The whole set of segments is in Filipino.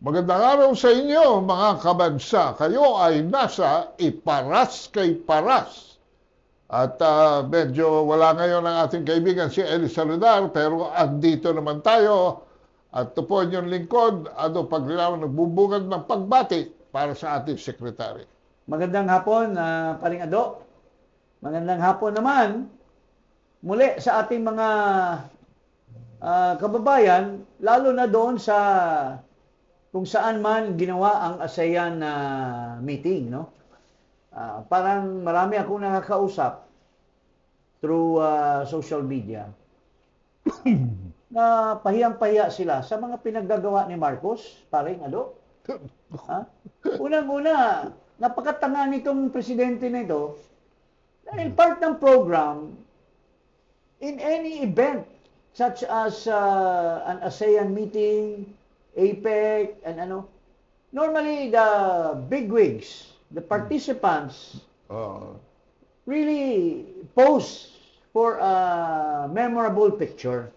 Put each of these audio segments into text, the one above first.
Magandang araw sa inyo, mga kabansa. Kayo ay nasa Iparas kay Paras. At medyo wala ngayon ang ating kaibigan si Eli Saludar, pero andito naman tayo. At ito po yung lingkod, Paglilao, nagbubungad ng pagbati para sa ating sekretary. Magandang hapon, Paring Ado. Magandang hapon naman muli sa ating mga kababayan, lalo na doon sa kung saan man ginawa ang ASEAN meeting, no? Parang marami akong nakakausap through social media na pahiyang-pahiya sila sa mga pinaggagawa ni Marcos, Paring Ado. Unang-una, napakatanga nitong presidente nito dahil part ng program in any event such as an ASEAN meeting, APEC, and normally the bigwigs, the participants, really pose for a memorable picture.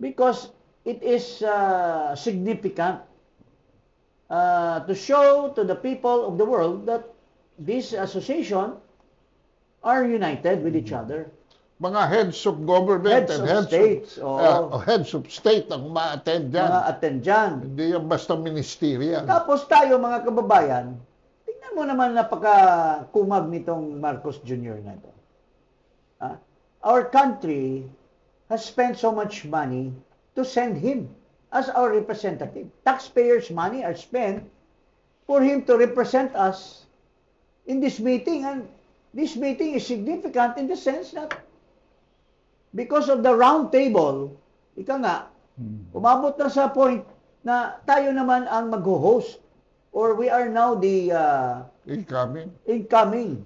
Because it is significant to show to the people of the world that this association are united with each other. Mga heads of government Heads and of heads states, heads of state ang ma-attend dyan. Mga attend dyan. Hindi yan basta ministerial. Tapos tayo mga kababayan, tingnan mo naman napaka-kumag nitong Marcos Jr. na ito. Our country has spent so much money to send him as our representative. Taxpayers' money are spent for him to represent us in this meeting. And this meeting is significant in the sense that because of the round table, umabot na sa point na tayo naman ang mag-host or we are now the incoming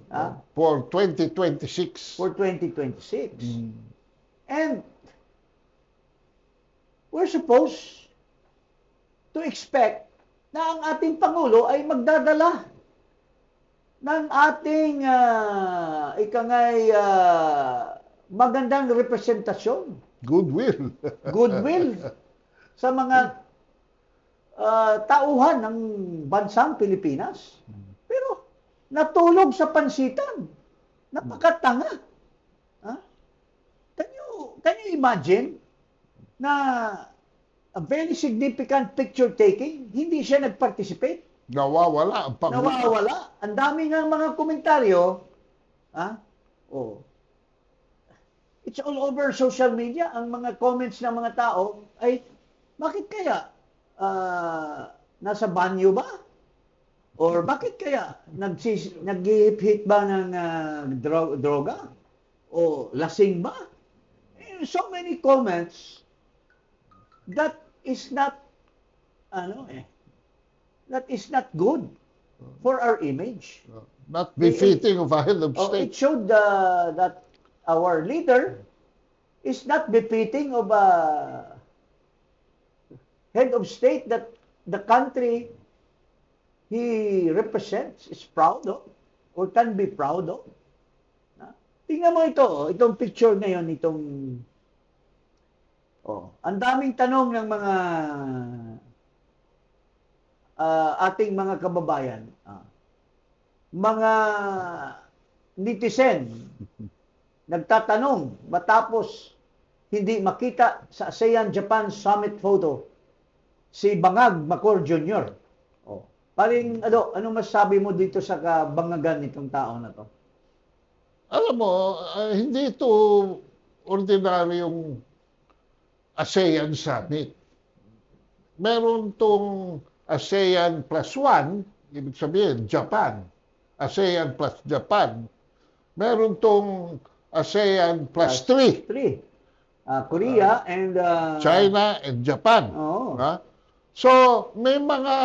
for 2026. For 2026. And we're supposed to expect na ang ating Pangulo ay magdadala ng ating magandang representasyon. Goodwill. Goodwill sa mga tauhan ng bansang Pilipinas. Pero natulog sa pansitan. Napakatanga. Can you imagine na a very significant picture taking, hindi siya nag-participate? Nawawala ang Pangulo. Nawawala. Ang dami nga mga komentaryo. It's all over social media. Ang mga comments ng mga tao ay, bakit kaya? Nasa banyo ba? Or bakit kaya? Nag-hit ba ng droga? O lasing ba? So many comments that is not good for our image. Not befitting of a head of It state. showed that our leader is not befitting of a head of state that the country he represents is proud of or can be proud of. Tingnan mo itong picture ngayon, ang daming tanong ng mga ating mga kababayan, mga netizen, nagtatanong matapos hindi makita sa ASEAN-Japan Summit photo si Bangag Macor Jr. Paring ano masasabi mo dito sa kabangagan nitong tao na to? Alam mo, hindi ito ordinaryong ASEAN Summit. Meron tong ASEAN plus 1, ibig sabihin, Japan. ASEAN plus Japan. Meron tong ASEAN plus 3. Korea and China and Japan. So, may mga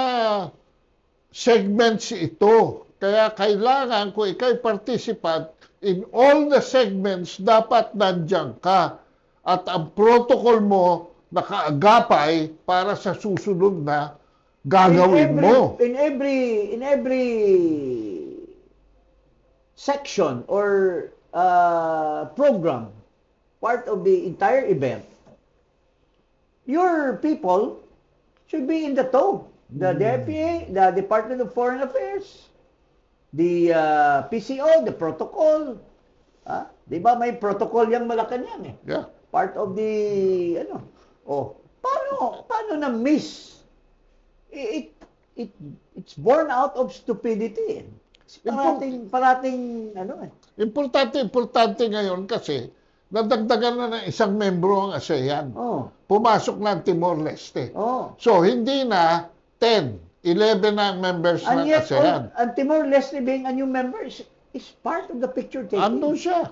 segments ito. Kaya kailangan kung ikay participant, in all the segments, dapat nandiyan ka. At ang protocol mo nakaagapay para sa susunod na gagawin mo. In every section or program, part of the entire event, your people should be in the tow. The DFA, the Department of Foreign Affairs, the PCO, the protocol. Di ba may protocol yung Malacanang eh? Yeah. Part of the, paano na miss? It's born out of stupidity. Parating, Importante ngayon kasi nadagdagan na ng isang membro ang ASEAN. Pumasok na ang Timor-Leste. So, hindi na 10, 11 na ang members And ng yet, ASEAN. and Timor-Leste being a new member is part of the picture taking. Andun siya.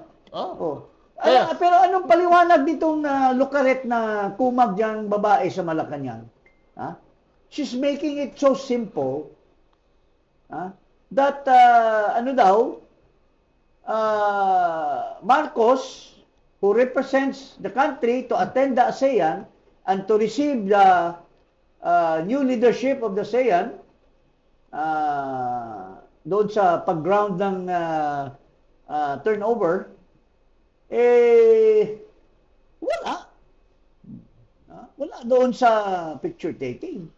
Pero anong paliwanag nitong lukaret na kumag diyang babae sa Malacanang? She's making it so simple that Marcos, who represents the country to attend the ASEAN and to receive the new leadership of the ASEAN doon sa pag-ground ng turnover, wala. Wala doon sa picture taking.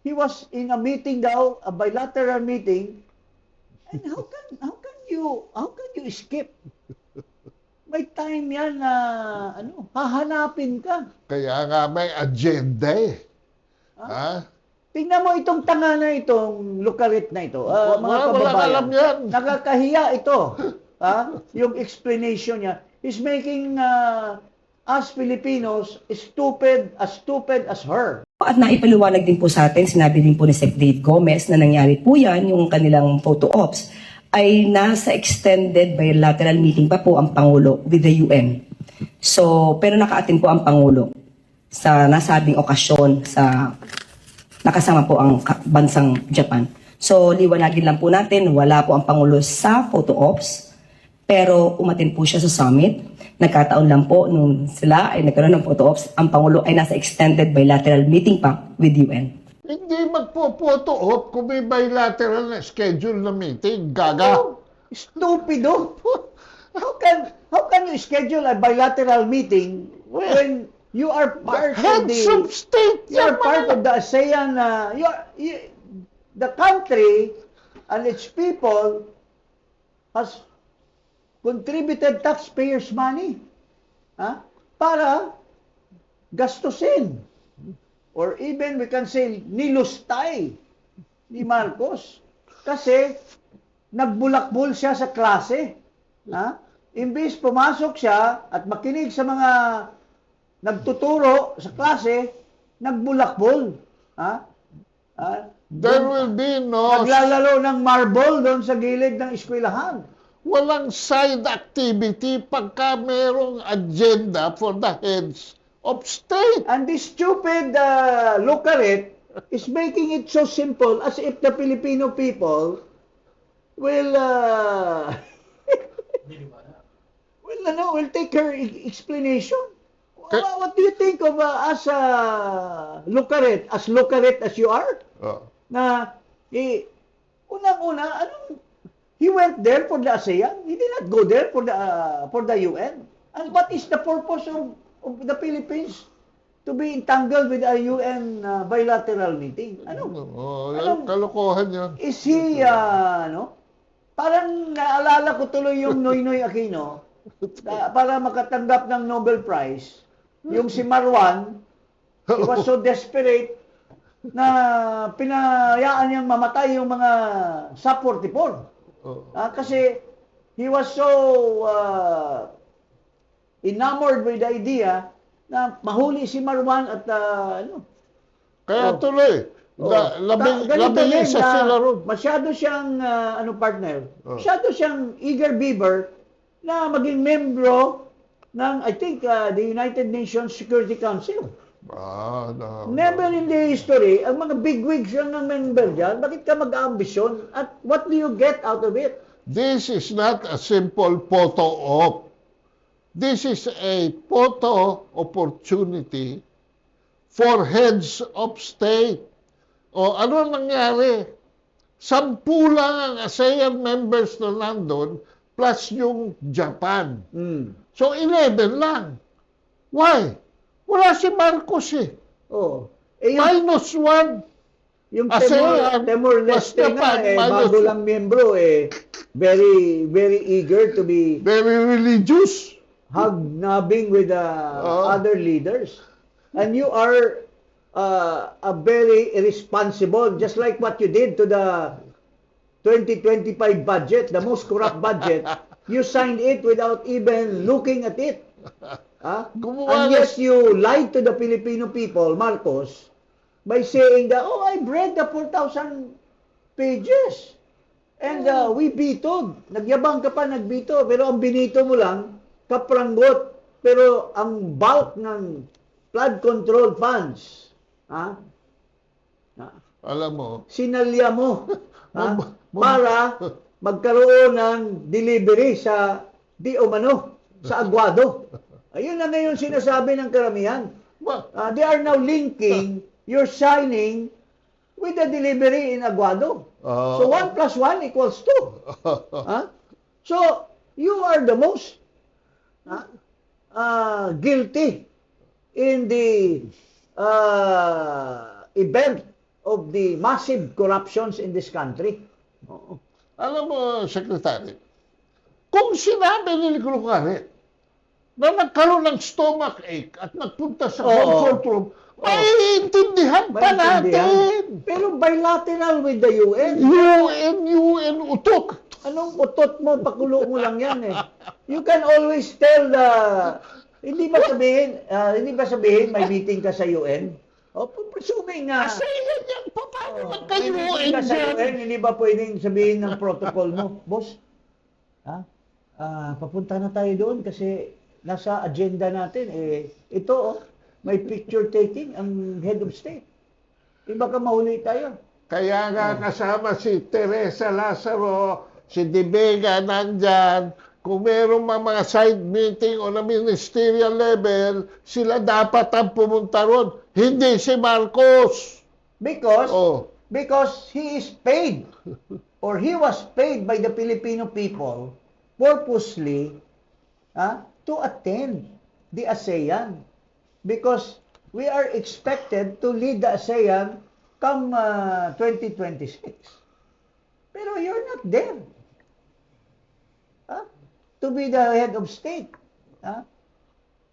He was in a meeting daw, a bilateral meeting, and how can you skip? May time yan na hahanapin ka. Kaya nga may agenda eh. Tingnan mo itong tanga na itong lukarit na ito. Mga Walang kababayan. alam yan. Nakakahiya ito. Yung explanation niya. He's making us Filipinos as stupid as her. At naipaliwanag din po sa atin, sinabi din po ni Sec. Dave Gomez na nangyari po yan, yung kanilang photo ops, ay nasa extended bilateral meeting pa po ang Pangulo with the UN. So, pero naka-attend po ang Pangulo sa nasabing okasyon sa nakasama po ang bansang Japan. So, liwanagin lang po natin, wala po ang Pangulo sa photo ops, pero umatin po siya sa summit. Nagkataon lang po nung sila ay nagkaroon ng photo ops, ang Pangulo ay nasa extended bilateral meeting pa with UN. Hindi magpo-photo op kung may bilateral na schedule na meeting. Gaga. Stupido. How can you schedule a bilateral meeting when you are part of Heads of state. you are part of the ASEAN, the country and its people has contributed taxpayers' money para gastusin. Or even we can say nilustay ni Marcos. Kasi nagbulakbol siya sa klase. Imbis pumasok siya at makinig sa mga nagtuturo sa klase, nagbulakbol. There will be no... Naglalaro ng marble doon sa gilid ng eskwelahan. Walang side activity pagka merong agenda for the heads of state. And this stupid lukaret is making it so simple as if the Filipino people will will take her explanation. What do you think of as lukaret, as you are? Na unang-una, he went there for the ASEAN. He did not go there for the UN. And what is the purpose of the Philippines to be entangled with a UN bilateral meeting? Kalokohan yun. Is he, parang naalala ko tuloy yung Noynoy Aquino para makatanggap ng Nobel Prize. Yung si Marwan, he was so desperate na pinayaan niyang mamatay yung mga SAP-44. Kasi he was so enamored with the idea na mahuli si Marwan at Kaya tuloy, labing isa sila ron. Masyado siyang, partner, masyado siyang eager beaver na maging membro ng, I think, the United Nations Security Council. Never in the history, ang mga bigwigs lang ng member dyan, bakit ka mag-ambisyon? At what do you get out of it? This is not a simple photo op. This is a photo opportunity for heads of state. Ano nangyari? 10 lang ang ASEAN members na nandun plus yung Japan. So 11 lang. Why? Wala si Marcos eh. Eh, yung, -1. yung ASEAN, Timor-Leste basta nga, pa, bago lang miyembro, very, very eager to be Very religious. hobnobbing with Oo. other leaders. And you are a very irresponsible, just like what you did to the 2025 budget, the most corrupt budget. You signed it without even looking at it. Huh? Gumawa And ng- yet you lied to the Filipino people, Marcos, by saying that, oh, I've read the 4,000 pages. And we vetoed. Nagyabang ka pa, nagbito. Pero ang binito mo lang, kapranggot. Pero ang bulk ng flood control funds, ha? Alam mo, Sinalya mo ha? Mab- para magkaroon ng delivery sa di umano, sa Aguado. Ayun na ngayon sinasabi ng karamihan. ba- They are now linking your signing with the delivery in Aguado. So 1 plus 1 equals 2. Huh? So you are the most guilty in the event of the massive corruptions in this country. Oo. alam mo, Secretary, kung sinabi ni Lucari na nagkaroon ng stomach ache at nagpunta sa Oo. comfort room, maiintindihan pa Maintindihan. natin. Pero bilateral with the UN. UN, utok. Anong utot mo, pakulo mo lang yan eh. You can always tell hindi ba sabihin may meeting ka sa UN? O, presuming nga. Kasi yan yan, paano May magka-UN meeting ka sa dyan? UN, hindi ba pwedeng sabihin ng protocol mo? Boss, papunta na tayo doon kasi nasa agenda natin. Ito, may picture taking ang head of state. Iba ka mahuli tayo. Kaya nga kasama si Teresa Lazaro, si De Vega nandyan. Kung meron mga side meeting o na ministerial level, sila dapat ang pumunta ron. Hindi si Marcos. Because Oh. because he is paid or he was paid by the Filipino people purposely to attend the ASEAN because we are expected to lead the ASEAN come 2026. Pero you're not there. To be the head of state.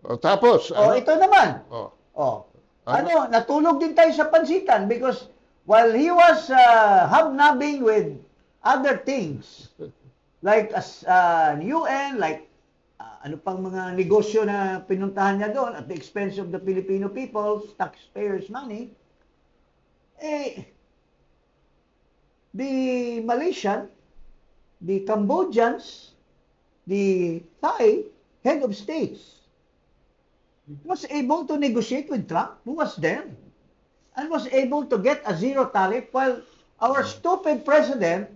O, tapos, Ito naman. Oh. Ano, natulog din tayo sa pansitan because while he was hobnobbing with other things like UN, like ano pang mga negosyo na pinuntahan niya doon at the expense of the Filipino people, taxpayers' money, the Malaysian, the Cambodians, the Thai head of states was able to negotiate with Trump, who was there, and was able to get a zero tariff while our stupid president,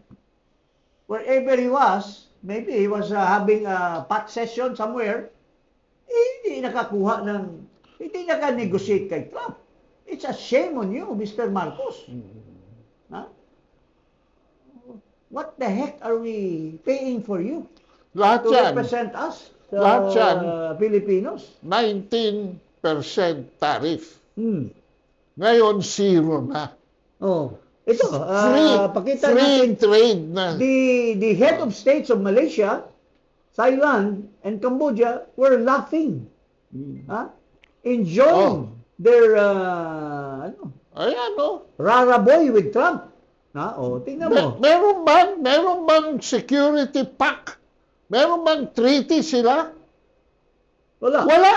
wherever he was, maybe he was having a pot session somewhere, hindi naka-negotiate kay Trump. It's a shame on you, Mr. Marcos. What the heck are we paying for you Lahat to yan, represent us, Lahat yan. Filipinos? 19% tariff. Hmm. Ngayon, zero na. Ito, pakita Free natin trade na. the head of states of Malaysia, Thailand, and Cambodia were laughing, enjoying their Ayan, no? raraboy with Trump. Tingnan mo. Meron bang security pact? Meron bang treaty sila? Wala. Wala.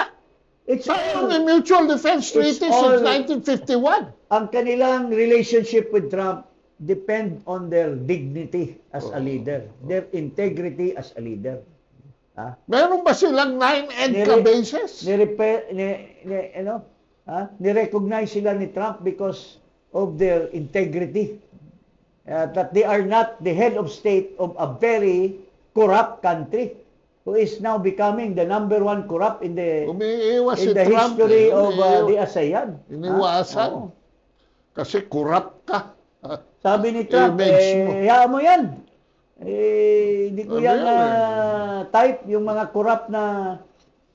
It's Tayo all, may Mutual Defense Treaty all- since 1951. ang kanilang relationship with Trump depend on their dignity as a leader, their integrity as a leader. Meron ba silang 9 EDCA Nire- bases? Ni-recognize sila ni Trump because of their integrity. That they are not the head of state of a very corrupt country who is now becoming the number one corrupt in the Umiiwas si in the Trump. history eh. of Umiiwas. the ASEAN. Iniwasan. Oo. Kasi corrupt ka. Sabi ni Trump, Image mo. hayaan mo yan. Hindi ko Ano yan yan, type yung mga corrupt na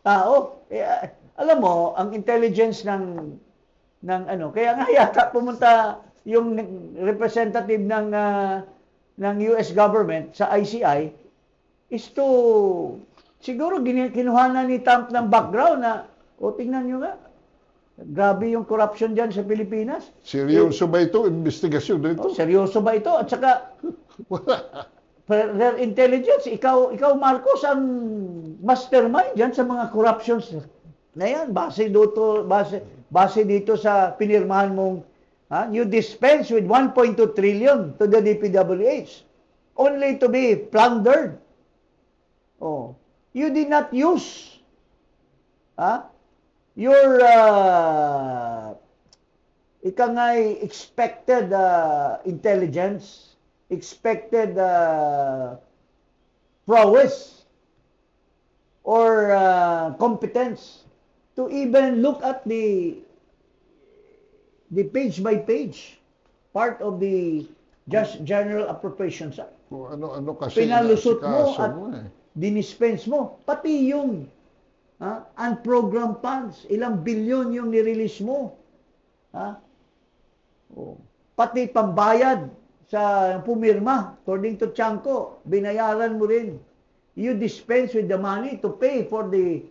tao. Alam mo, ang intelligence ng Kaya nga yata pumunta yung representative ng US government sa ICI is to siguro kinuhanan ni Trump ng background na tingnan nyo nga, grabe yung corruption dyan sa Pilipinas. Seryoso ba ito? Investigasyon na ito? Seryoso ba ito? At saka, their intelligence, ikaw Marcos, ang mastermind dyan sa mga corruptions na yan. Base dito sa pinirmahan mong, you dispense with 1.2 trillion to the DPWH only to be plundered. You did not use your expected intelligence, expected prowess or competence to even look at the page by page part of the just General Appropriations Act. Kung ano kasi Pinalusot mo inasikaso at mo eh. dinispense mo. Pati yung unprogrammed funds, ilang bilyon yung nirelease mo. Pati pambayad sa pumirma, according to Chanco, binayaran mo rin. You dispense with the money to pay for the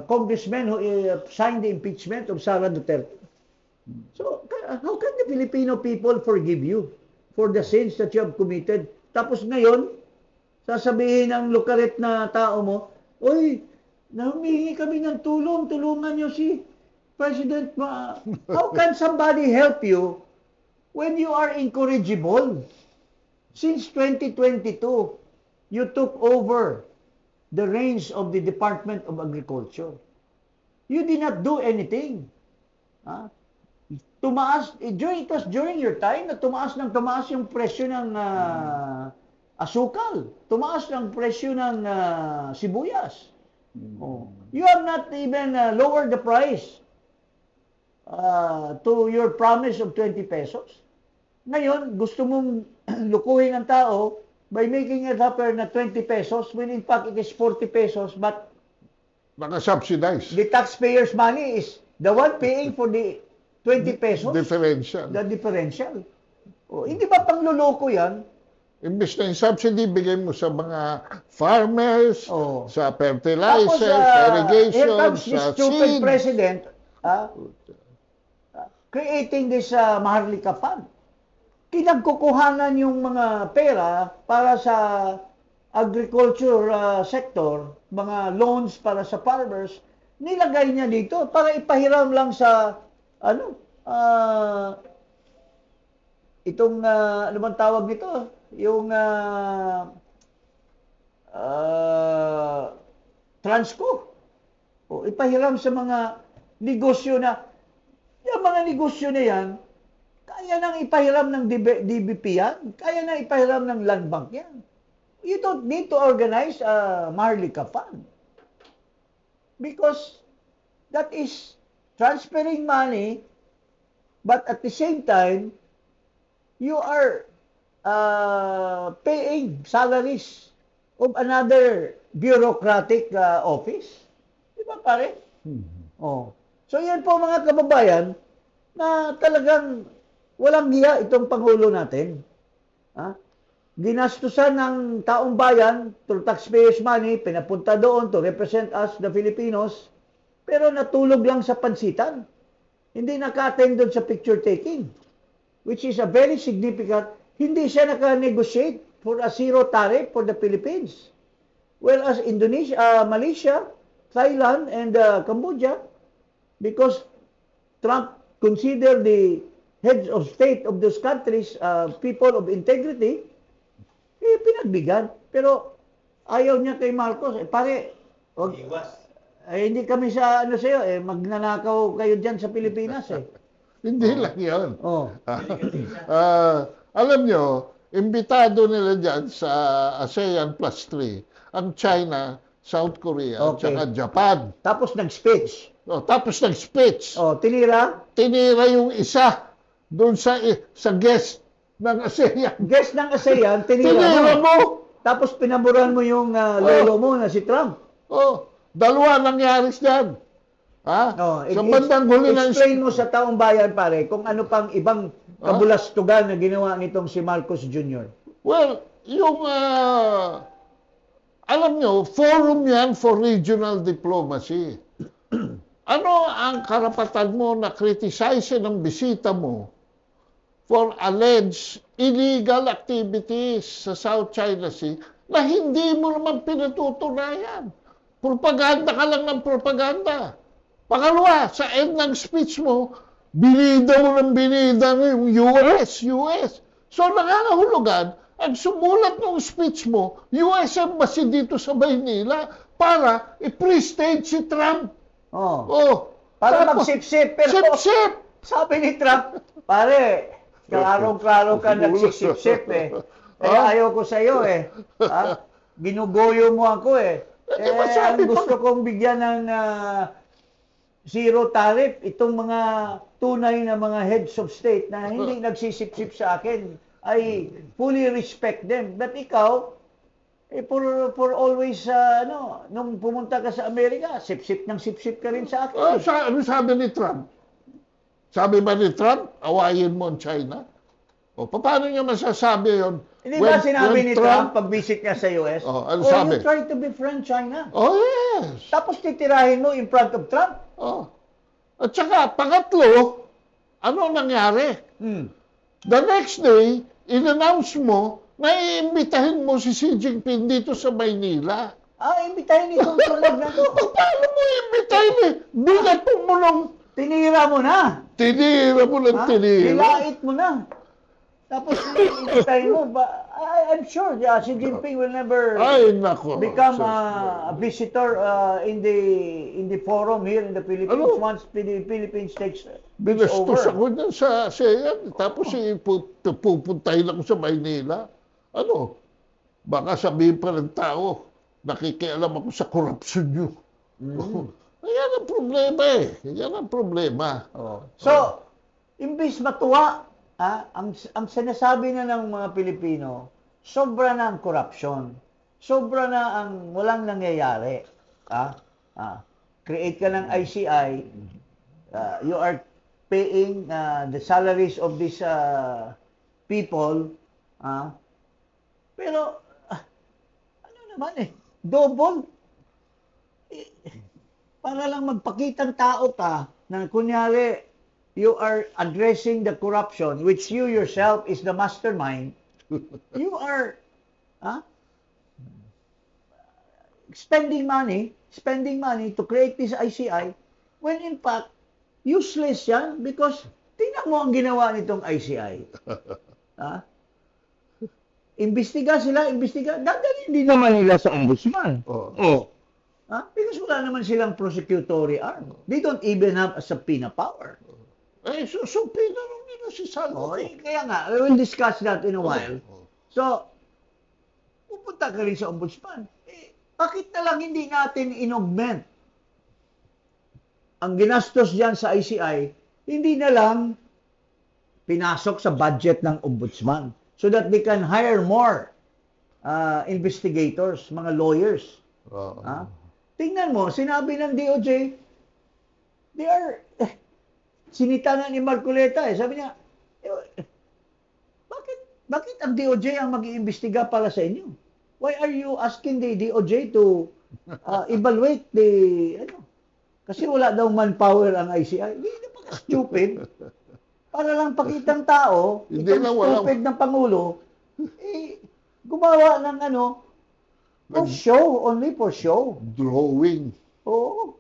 congressman who signed the impeachment of Sara Duterte. So, how can the Filipino people forgive you for the sins that you have committed? Tapos ngayon, sasabihin ng lukaret na tao mo, "Oy, humingi kami ng tulong, tulungan nyo si President." How can somebody help you when you are incorrigible? Since 2022, you took over the reins of the Department of Agriculture. You did not do anything. Tumaas, it was during your time na tumaas yung presyo ng asukal. Tumaas ng presyo ng sibuyas. You have not even lowered the price to your promise of 20 pesos. Ngayon, gusto mong lukuhin ang tao by making it appear na 20 pesos when in fact it is 40 pesos, but Naka-subsidize. the taxpayers' money is the one paying for the 20 pesos. Differential. The differential. Hindi ba pangluloko yan? Imbis na yung subsidy, bigay mo sa mga farmers, sa Tapos, fertilizer, irrigation, here comes this sa stupid seed. president creating this Maharlika Fund. Kinagkukuhanan yung mga pera para sa agriculture sector, mga loans para sa farmers, nilagay niya dito para ipahiram lang sa ano bang tawag nito? Yung Transco. Ipahiram sa mga negosyo yung mga negosyo na yan, kaya nang ipahiram ng DBP yan, kaya nang ipahiram ng Land Bank yan. You don't need to organize a Maharlika Fund. Because that is transferring money, but at the same time, you are paying salaries of another bureaucratic office. Di ba, pare? So yan po mga kababayan, na talagang walang hiya itong Pangulo natin. Ginastusan ng taong bayan through taxpayers' money, pinapunta doon to represent us, the Filipinos, pero natulog lang sa pansitan. Hindi naka-attend doon sa picture taking, which is a very significant. Hindi siya naka-negotiate for a zero tariff for the Philippines. Whereas Indonesia, Malaysia, Thailand, and Cambodia, because Trump considered the heads of state of those countries people of integrity, pinagbigyan. Pero ayaw niya kay Marcos. Pare, hindi kami sa sa'yo, magnanakaw kayo dyan sa Pilipinas Hindi lang yun. Alam nyo, imbitado nila dyan sa ASEAN Plus 3, ang China, South Korea, at saka Japan. Tapos nag-speech. Tapos nag-speech. Tinira? Tinira yung isa doon sa guest ng ASEAN. Guest ng ASEAN, tinira mo. Tapos pinamuran mo yung lolo mo na si Trump. Dalawa nangyari dyan. Ha? Oh, Sa bandang huli ng explain mo sa taong bayan, pare, kung ano pang ibang kabulastugan na ginawa nitong si Marcos Jr. Well, yung, alam nyo, forum yan for regional diplomacy. Ano ang karapatan mo na criticize ng bisita mo for alleged illegal activities sa South China Sea na hindi mo naman pinatutunayan? Propaganda ka lang ng propaganda. Pangalawa, sa end ng speech mo, binida mo yung US. So nangangahulugan, ang sumulat ng speech mo, US Embassy dito sa Maynila para i-prestage si Trump. Oh. Para Tapos, magsip-sip. Pero sip-sip! sabi ni Trump, pare, klarong-klaro ka nagsisip-sip eh. Kaya ayaw ko sa'yo eh. Ha? Ginugoyo mo ako eh. Ang gusto kong bigyan ng zero tariff itong mga tunay na mga heads of state na hindi nagsisip-sip sa akin. I fully respect them. But ikaw, for always, nung pumunta ka sa Amerika, sip-sip ka rin sa akin. Ano sabi ni Trump? Sabi ba ni Trump, awayin mo ang China? O, paano niya masasabi yun? Hindi ba sinabi ni Trump pag-visit niya sa US? Ano sabi? You try to befriend China. Oh, yes. Tapos titirahin mo in front of Trump. Oh. At saka, pangatlo, ano nangyari? The next day, in-announce mo na iimbitahin mo si Xi Jinping dito sa Maynila. Imbitahin itong tulog na to. Paano mo iimbitahin eh? Bigat mo nung... Tinira mo na. Tinira mo ng tinira. Nilait mo na. Tapos imbitahin mo. I'm sure Xi Jinping will never become a visitor in the forum here in the Philippines once the Philippines takes Binastos over. ako dyan sa ASEAN. Tapos pupuntahin ako sa Maynila. Baka sabihin pa ng tao, nakikialam ako sa korupsyon nyo. Yan ang problema eh. Yan ang problema. So, imbis matuwa, ang sinasabi na ng mga Pilipino, sobra na ang korupsyon. Sobra na ang walang nangyayari. Create ka ng ICI, you are paying the salaries of these people, pero, ano naman double. Para lang magpakitang tao ka na kunyari, you are addressing the corruption, which you yourself is the mastermind, you are spending money to create this ICI, when in fact, useless yan because tingnan mo ang ginawa nitong ICI. Imbestiga. Dadalhin din naman nila sa ombudsman. Because wala naman silang prosecutory arm. They don't even have a subpoena power. Subpoena lang nila si Salvo. Kaya nga, we will discuss that in a while. So, pupunta ka rin sa ombudsman. Bakit na lang hindi natin in-augment ang ginastos dyan sa ICI, hindi na lang pinasok sa budget ng ombudsman so that they can hire more investigators, mga lawyers. Tingnan mo, sinabi ng DOJ, they are, sinita na ni Marcoleta sabi niya, bakit ang DOJ ang mag-iimbestiga para sa inyo? Why are you asking the DOJ to evaluate kasi wala daw manpower ang ICI. Hindi naman stupid. Para lang pakitang tao, itong stupid ng Pangulo, gumawa ng for show, only for show. Drawing. Oo.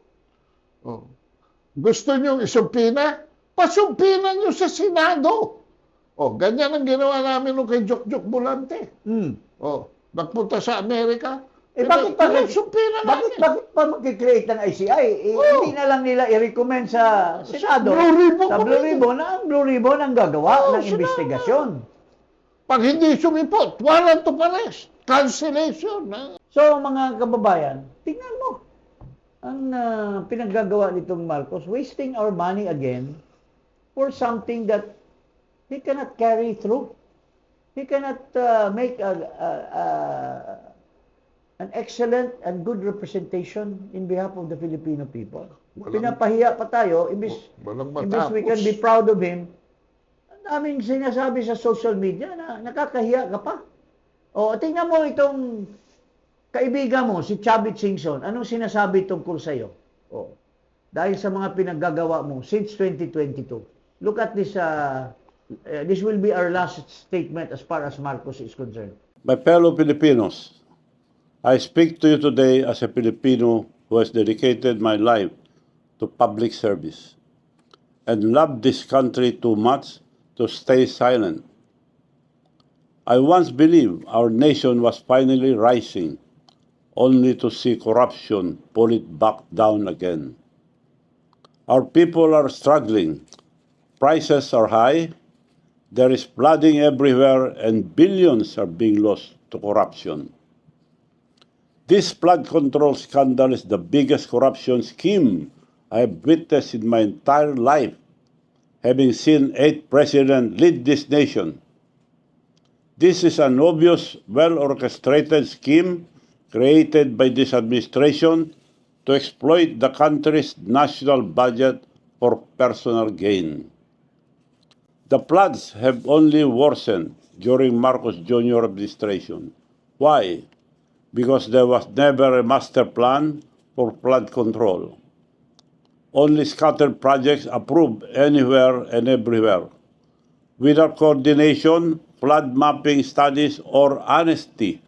Gusto nyo isumpina? Pasumpina nyo sa Senado. Ganyan ang ginawa namin nung kay Jokjok Bolante. Nagpunta sa Amerika. Bakit pa mag-create ng ICI? Hindi na lang nila i-recommend sa Senado, sa Blue Ribbon, na ang Blue Ribbon ang gagawa ng investigasyon. Pag hindi sumipot, warrant of arrest, cancellation. So, mga kababayan, tingnan mo. Ang pinaggagawa nitong Marcos, wasting our money again for something that he cannot carry through. He cannot make an excellent and good representation in behalf of the Filipino people. Walang- Pinapahiya pa tayo, Walang imbis we can matapos. be proud of him, ang daming sinasabi sa social media na nakakahiya ka pa. O, tingnan mo itong kaibigan mo, si Chavit Singson, anong sinasabi tungkol sa'yo? O, dahil sa mga pinaggagawa mo since 2022. Look at this, this will be our last statement as far as Marcos is concerned. My fellow Filipinos, I speak to you today as a Filipino who has dedicated my life to public service and loved this country too much to stay silent. I once believed our nation was finally rising, only to see corruption pull it back down again. Our people are struggling. Prices are high. There is flooding everywhere, and billions are being lost to corruption. This flood control scandal is the biggest corruption scheme I have witnessed in my entire life, having seen 8 presidents lead this nation. This is an obvious, well-orchestrated scheme created by this administration to exploit the country's national budget for personal gain. The floods have only worsened during Marcos Jr. administration. Why? Because there was never a master plan for flood control. Only scattered projects approved anywhere and everywhere, without coordination, flood mapping studies, or honesty.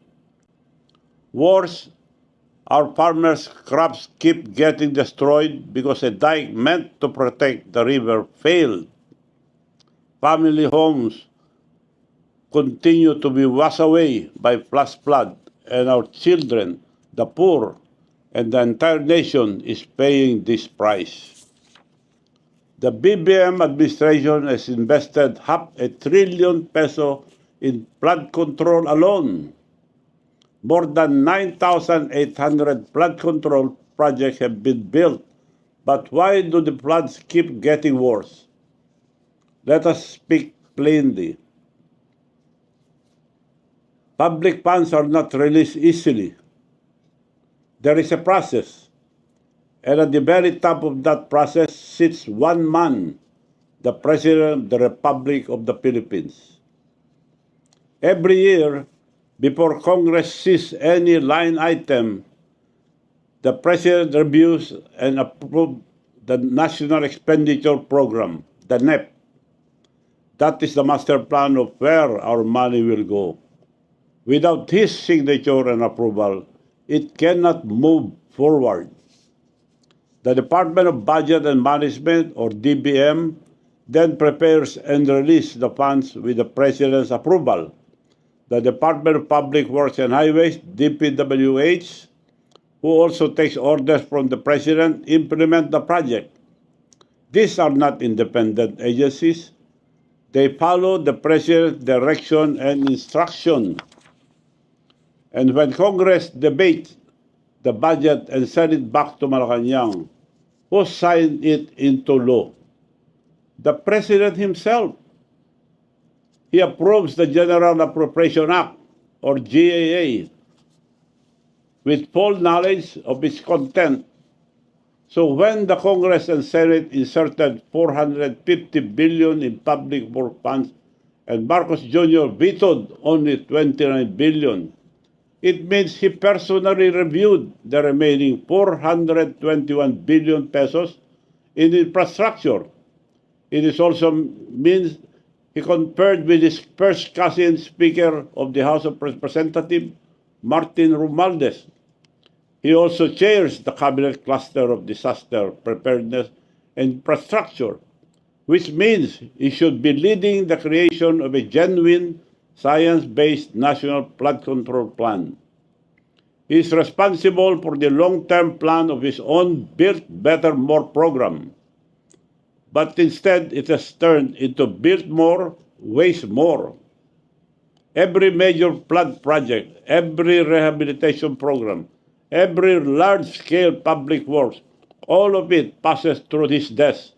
Worse, our farmers' crops keep getting destroyed because a dike meant to protect the river failed. Family homes continue to be washed away by flash flood, and our children, the poor, and the entire nation is paying this price. The BBM administration has invested ₱500 billion in flood control alone. More than 9,800 flood control projects have been built. But why do the floods keep getting worse? Let us speak plainly. Public funds are not released easily. There is a process. And at the very top of that process sits one man, the President of the Republic of the Philippines. Every year, before Congress sees any line item, the President reviews and approves the National Expenditure Program, the NEP. That is the master plan of where our money will go. Without his signature and approval, it cannot move forward. The Department of Budget and Management, or DBM, then prepares and releases the funds with the President's approval. The Department of Public Works and Highways, DPWH, who also takes orders from the President, implement the project. These are not independent agencies. They follow the President's direction and instruction. And when Congress debates the budget and send it back to Malacanang, who signed it into law? The President himself. He approves the General Appropriation Act, or GAA, with full knowledge of its content. So when the Congress and Senate inserted $450 billion in public work funds and Marcos Jr. vetoed only $29 billion, it means he personally reviewed the remaining 421 billion pesos in infrastructure. It is also means he conferred with his first cousin, Speaker of the House of Representatives, Martin Romualdez. He also chairs the Cabinet Cluster of Disaster Preparedness and Infrastructure, which means he should be leading the creation of a genuine science-based national flood control plan. He is responsible for the long-term plan of his own Build Better More program. But instead, it has turned into Build More, Waste More. Every major flood project, every rehabilitation program, every large-scale public works, all of it passes through his desk.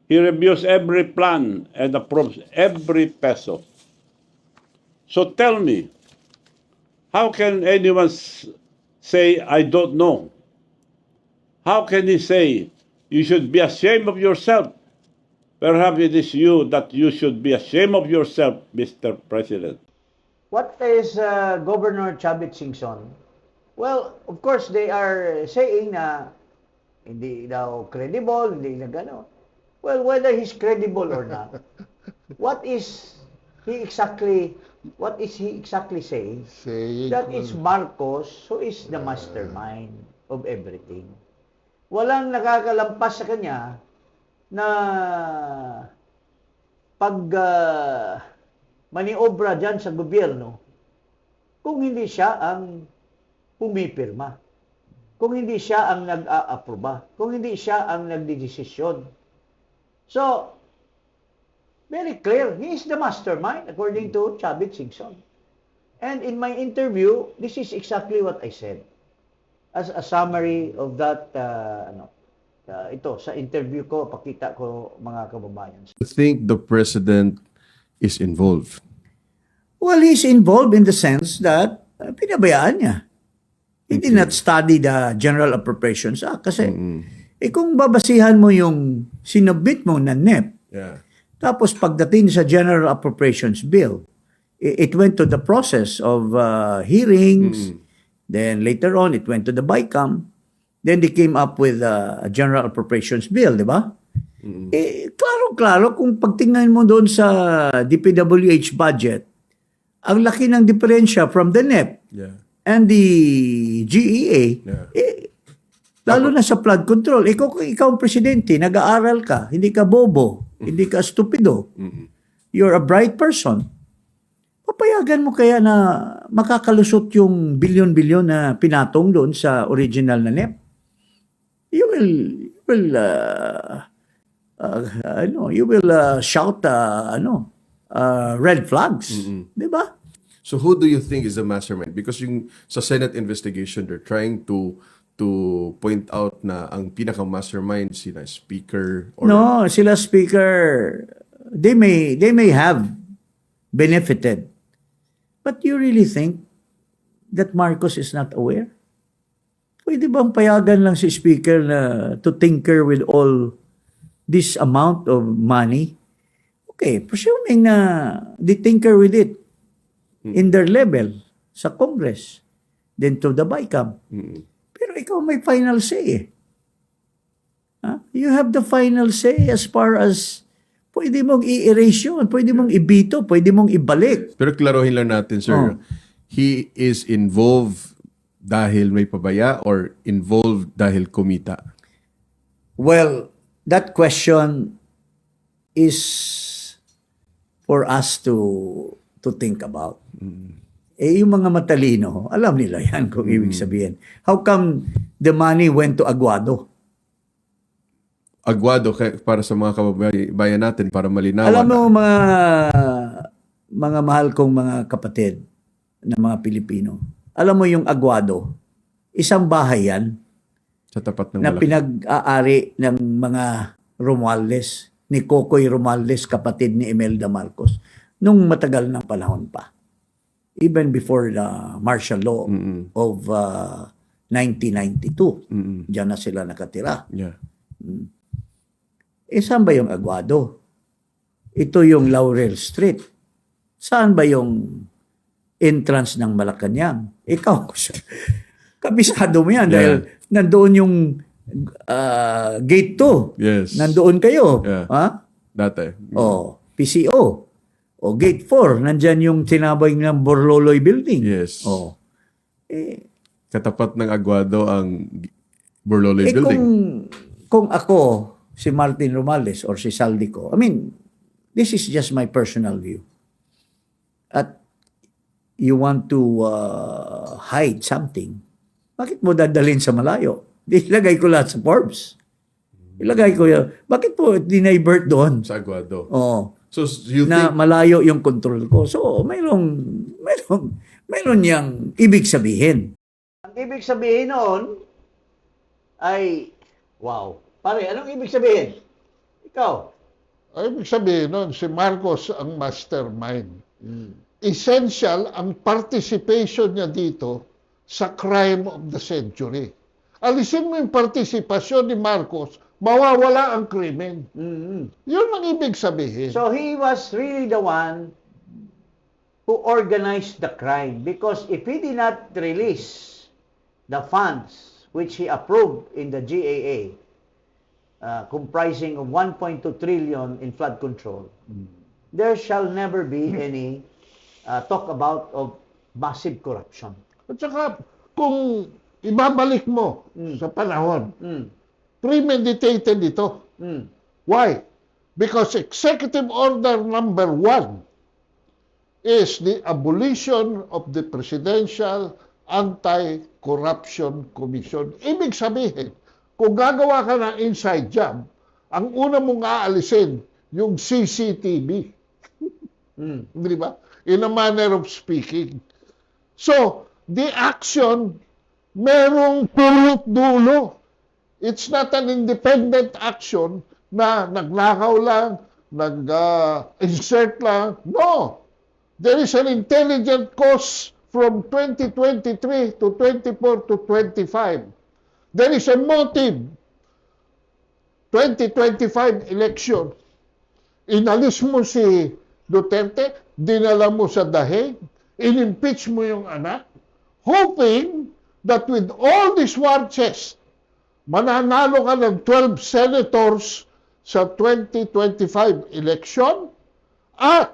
He reviews every plan and approves every peso. So tell me, how can anyone say, I don't know. How can he say, you should be ashamed of yourself? Perhaps it is you that you should be ashamed of yourself, Mr. President. What is Governor Chavit Singson? Well, of course, they are saying na hindi daw credible, hindi na gano'n. Well, whether he's credible or not, what is he exactly saying? Saying, That it's Marcos who is the mastermind of everything. Walang nakakalampas sa kanya na pag maniobra dyan sa gobyerno kung hindi siya ang pumipirma, kung hindi siya ang nag-aaproba, kung hindi siya ang nagdidesisyon. So, very clear, he is the mastermind according to Chavit Singson. And in my interview, this is exactly what I said. As a summary of that, ito, sa interview ko, pakita ko mga kababayan. You think the president is involved? Well, he's involved in the sense that pinabayaan niya. He did not study the General Appropriations Act kasi kung babasihan mo yung sinubmit mo na NEP, Yeah. tapos pagdating sa General Appropriations Bill, it went to the process of hearings, then later on it went to the BICAM, then they came up with a General Appropriations Bill, di ba? Klaro-klaro kung pagtingnan mo doon sa DPWH budget, ang laki ng diferensya from the NEP Yeah. and the GEA, Yeah. lalo na sa flood control. Ikaw ang presidente, nag-aaral ka, hindi ka bobo, hindi ka stupido. You're a bright person. Papayagan mo kaya na makakalusot yung bilyon-bilyon na pinatong doon sa original na NEP? You will shout red flags, 'di ba? So who do you think is the mastermind? Because yung sa Senate investigation, they're trying to point out na ang pinaka-mastermind sila speaker or No, sila speaker, they may have benefited. But you really think that Marcos is not aware? Pwede bang payagan lang si speaker na to tinker with all this amount of money? Okay, presuming na they tinker with it in their level sa Congress, then to the BICAM. Pero ikaw may final say eh. You have the final say as far as pwede mong i-erase yun, pwede mong ibito, pwede mong ibalik. Pero klaruhin lang natin, sir. He is involved dahil may pabaya or involved dahil kumita? Well, that question is for us to think about. Yung mga matalino, alam nila yan kung ibig sabihin. How come the money went to Aguado? Aguado para sa mga kababayan natin para malinawan. Alam mo mga mahal kong mga kapatid na mga Pilipino, alam mo yung Aguado, isang bahay yan sa tapat ng na malaki. pinag-aari ng mga Romualdez, ni Cocoy Romualdez, kapatid ni Imelda Marcos, nung matagal ng panahon pa. Even before the martial law of 1992. Diyan na sila nakatira. Yeah. Saan ba yung Aguado? Ito yung Laurel Street. Saan ba yung entrance ng Malacanang? Ikaw, kabisado mo yan dahil nandoon yung gate 2. Yes. Nandoon kayo. Yeah. Ha? Dati. PCO. O gate 4, nandyan yung tinabay ng Borloloy Building. Yes. Eh, Katapat ng Aguado ang Borloloy Building. Kung ako, si Martin Romualdez or si Saldico, I mean, this is just my personal view. At you want to hide something, bakit mo dadalhin sa malayo? Ilagay ko lahat sa Forbes. Ilagay ko yan. Bakit po dinivert doon? Sa Aguado. Oo. So you Na think malayo yung control ko. So, mayroon niyang ibig sabihin. Ang ibig sabihin noon ay, wow. Pare, anong ibig sabihin? Ikaw. Ay, ibig sabihin nun, si Marcos ang mastermind. Essential ang participation niya dito sa crime of the century. Alisin mo yung partisipasyon ni Marcos, mawawala ang krimen. Yun ang ibig sabihin. So he was really the one who organized the crime, because if he did not release the funds which he approved in the GAA, comprising of 1.2 trillion in flood control, there shall never be any talk about of massive corruption. At saka, kung ibabalik mo sa panahon, premeditated ito. Why? Because Executive Order number 1 is the abolition of the Presidential Anti-Corruption Commission. Ibig sabihin, kung gagawa ka ng inside job, ang una mong aalisin, yung CCTV. Di ba? In a manner of speaking. So, the action, merong pulot dulo. It's not an independent action na nagnakaw lang, nag-insert lang. No! There is an intelligent cause from 2023 to 24 to 25. There is a motive. 2025 election. Inalis mo si Duterte, dinala mo sa dahig, in-impeach mo yung anak, hoping that with all this war chest, mananalo ka ng 12 senators sa 2025 election at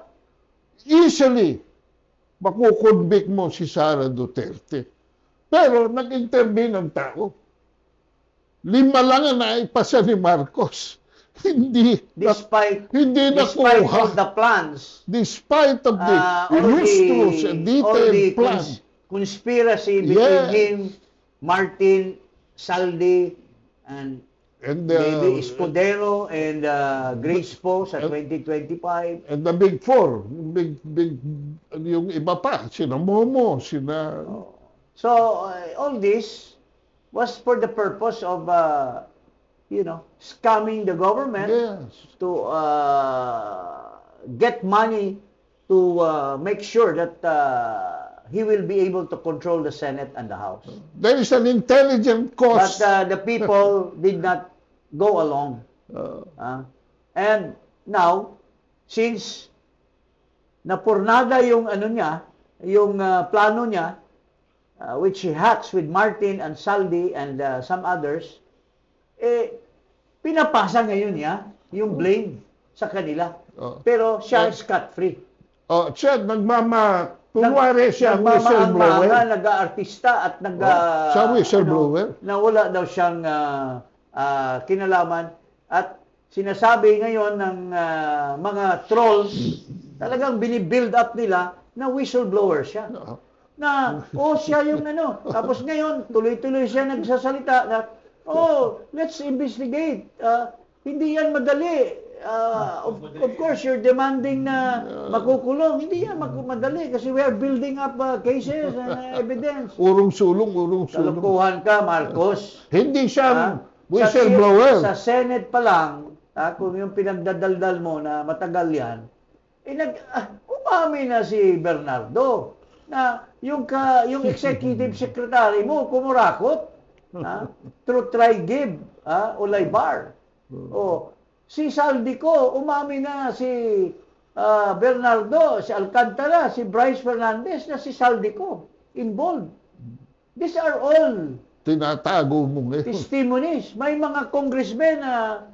easily makukonvict mo si Sara Duterte. Pero nag-intervene ang tao. 5 lang ang naipasa ni Marcos. Despite nakuha. of the plans, Despite of the illustrious and detailed plan. Conspiracy between him, Martin, Saldi, and maybe Escudero and Grace Po sa 2025. And the Big Four, yung iba pa, sina Momo, sina... So, all this was for the purpose of, scamming the government to get money to make sure that he will be able to control the Senate and the House. There is an intelligent cause. But the people did not go along. And now, since napurnada yung plano niya, which he hacks with Martin and Saldi and some others, pinapasa ngayon niya yung blame sa kanila. Pero siya scot-free. Siya, kunwari siya whistleblower. Nag-aartista at siya whistleblower. Na wala daw siyang kinalaman. At sinasabi ngayon ng mga trolls, talagang binibuild up nila na whistleblower siya. Na, siya yung Tapos ngayon, tuloy-tuloy siya nagsasalita na, let's investigate. Hindi yan madali. Of course, you're demanding na makukulong. Hindi yan madali kasi we are building up cases and evidence. Urong-sulong. Kalukuhan ka, Marcos. Hindi siya whistleblower. Sa Senate pa lang, kung yung pinagdadaldal mo na matagal yan, umami na si Bernardo na yung executive secretary mo kumurakot through Tri-Gib o Laybar. Si Saldi ko, umami na si Bernardo, si Alcantara, si Bryce Fernandez na si Saldi ko involved. These are all tinatago mo ngayon. Testimonies. May mga congressmen na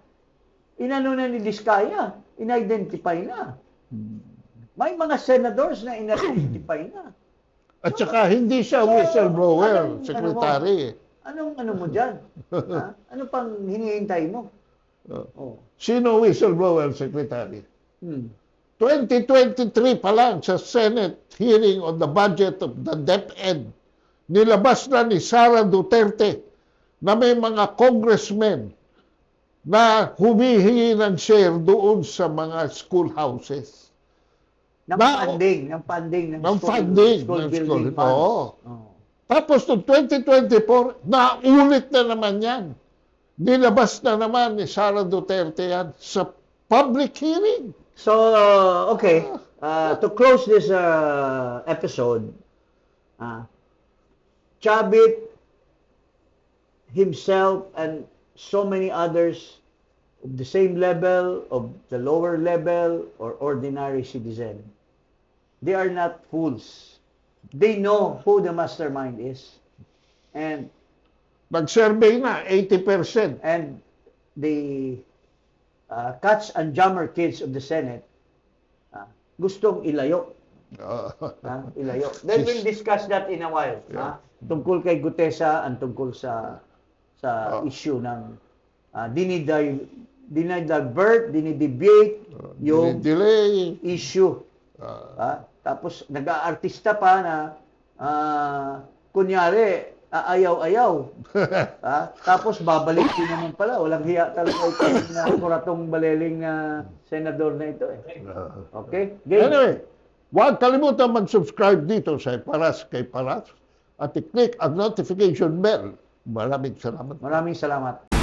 inano na ni Diskaya, in-identify na. May mga senators na in-identify na. At saka hindi siya whistleblower, secretary. Anong mo dyan? Ano pang hinihintay mo? Sino whistleblower, secretary? 2023 pa lang sa Senate hearing on the budget of the DepEd, nilabas na ni Sara Duterte na may mga congressmen na humihingi ng share doon sa mga schoolhouses. Ng funding ng school building funds. Tapos noong 2024, naulit na naman yan. Nilabas na naman ni Sara Duterte yan sa public hearing. So, okay. To close this episode, Chavit himself and so many others of the same level, of the lower level, or ordinary citizen, they are not fools. They know who the mastermind is. And Nag-survey na, 80%. the catch and jammer kids of the Senate gustong ilayo. Ilayo. Then we'll discuss that in a while. Tungkol kay Gutesa and tungkol sa issue ng dinidivert, dinideviate yung Delay. issue. Tapos nag-aartista pa na kunyari aayaw-ayaw. Tapos babalik din naman pala. Walang hiya talaga ito na kuratong baleling senador na ito. Okay? Game. Anyway, huwag kalimutan mag-subscribe dito sa Paras kay Paras at i-click ang notification bell. Maraming salamat. Maraming salamat.